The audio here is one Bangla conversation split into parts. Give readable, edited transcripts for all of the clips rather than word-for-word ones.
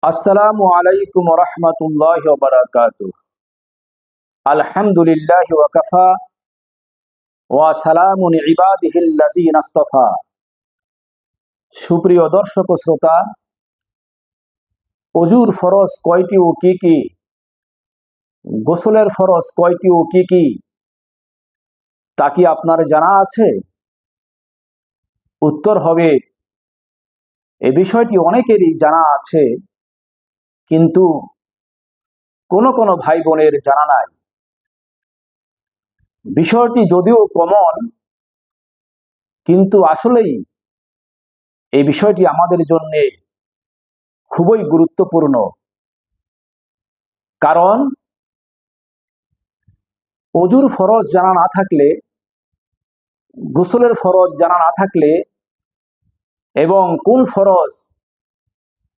আসসালামু আলাইকুম রহমতুল্লাহ বারাকাতুহ। আলহামদুলিল্লাহি ওয়া কাফা ওয়া সালামুন ইবাদিহিল্লাযিনা ইসতাফা। সুপ্রিয় দর্শক ও শ্রোতা, ওযুর ফরজ কয়টি ও কি কি, গোসলের ফরজ কয়টি ও কি কি, তা কি আপনার জানা আছে? উত্তর হবে, এই বিষয়টি অনেকেরই জানা আছে, কিন্তু কোনো কোনো ভাই বোনের জানা নাই। বিষয়টি যদিও কমন, কিন্তু আসলেই এই বিষয়টি আমাদের জন্য খুবই গুরুত্বপূর্ণ। কারণ ওযুর ফরজ জানা না থাকলে, গোসলের ফরজ জানা না থাকলে এবং কোন ফরজ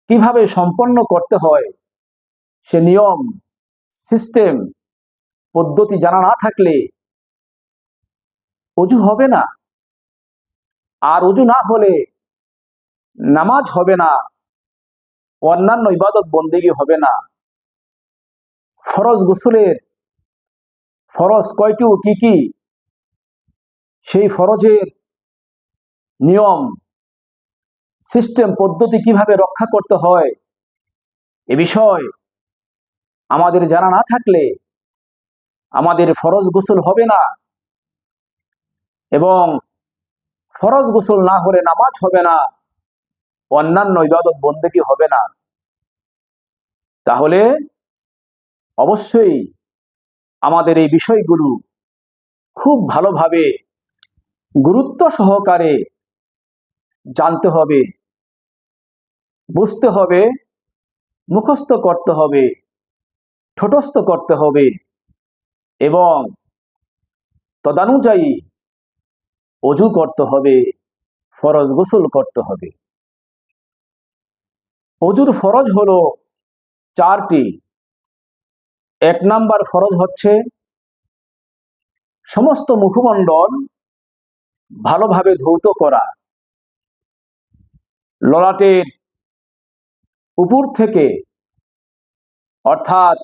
কিভাবে সম্পন্ন করতে হয় সে নিয়ম, সিস্টেম, পদ্ধতি জানা না থাকলে ওযু হবে না। আর ওযু না হলে নামাজ হবে না, অন্যান্য ইবাদত বন্দেগী হবে না। ফরজ গোসলের ফরজ কয়টি ও কি কি, সেই ফরজের নিয়ম, সিস্টেম, পদ্ধতি কিভাবে রক্ষা করতে হয় এ বিষয় আমাদের জানা না থাকলে আমাদের ফরজ গোসল হবে না, এবং ফরজ গোসল না হলে নামাজ হবে না, অন্যান্য ইবাদত বন্দেগী হবে না। তাহলে অবশ্যই আমাদের এই বিষয়গুলো খুব ভালোভাবে গুরুত্ব সহকারে জানতে হবে, বুঝতে হবে, মুখস্থ করতে হবে, ঠোঁটস্থ করতে হবে এবং তদানুযায়ী ওযু করতে হবে, ফরজ গোসল করতে হবে। ওযুর ফরজ হলো 4টি। 1 নাম্বার ফরজ হচ্ছে সমস্ত মুখমণ্ডল ভালোভাবে ধৌত করা। ললাটের উপর থেকে, অর্থাৎ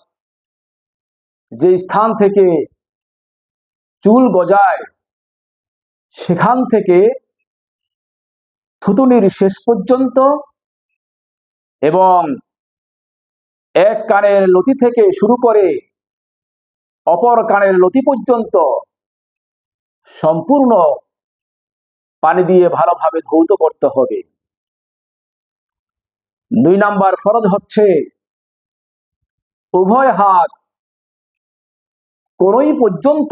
যে স্থান থেকে চুল গজায় সেখান থেকে থুতুনির শেষ পর্যন্ত এবং এক কানের লতি থেকে শুরু করে অপর কানের লতি পর্যন্ত সম্পূর্ণ পানি দিয়ে ভালোভাবে ধৌত করতে হবে। 2 নাম্বার ফরজ হচ্ছে উভয় হাত কোনই পর্যন্ত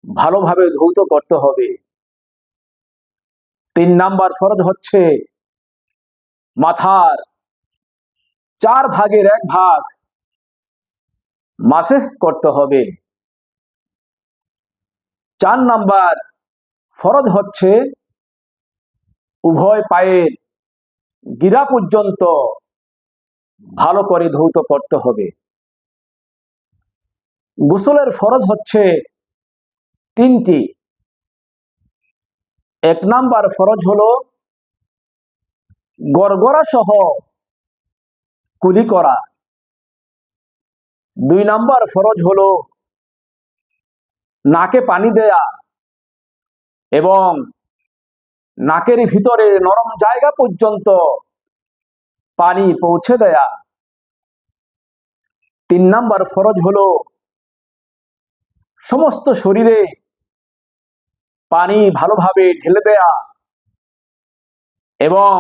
ভালোভাবে ধৌত করতে হবে। 3 নাম্বার ফরজ হচ্ছে মাথার 4 ভাগের 1 ভাগ মাসেহ করতে হবে। 4 নাম্বার ফরজ হচ্ছে উভয় পায়ের গিরা পর্যন্ত ভালো করে ধৌত করতে হবে। গোসলের ফরজ হচ্ছে 3টি। 1 নাম্বার ফরজ হলো গড়গড়া সহ কুলি করা। 2 নাম্বার ফরজ হলো নাকে পানি দেয়া এবং নাকের ভিতরে নরম জায়গা পর্যন্ত পানি পৌঁছে দেয়া। 3 নাম্বার ফরজ হলো সমস্ত শরীরে পানি ভালোভাবে ঢেলে দেয়া এবং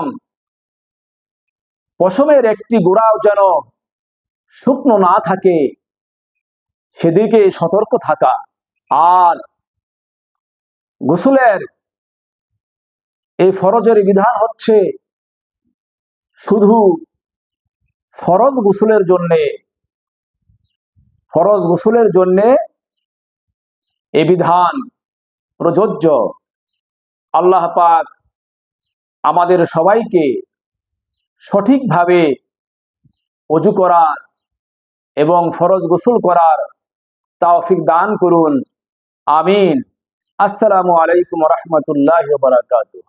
পশমের একটি গোড়াও যেন শুকনো না থাকে সেদিকে সতর্ক থাকা। আর গোসলের এই ফরজের বিধান হচ্ছে শুধু ফরজ গোসলের জন্যে এই বিধান প্রযোজ্য। আল্লাহ পাক আমাদের সবাইকে সঠিকভাবে ওযু করার এবং ফরজ গোসল করার তৌফিক দান করুন। আমিন। আসসালামু আলাইকুম ওয়া রাহমাতুল্লাহি ওয়া বারাকাতুহু।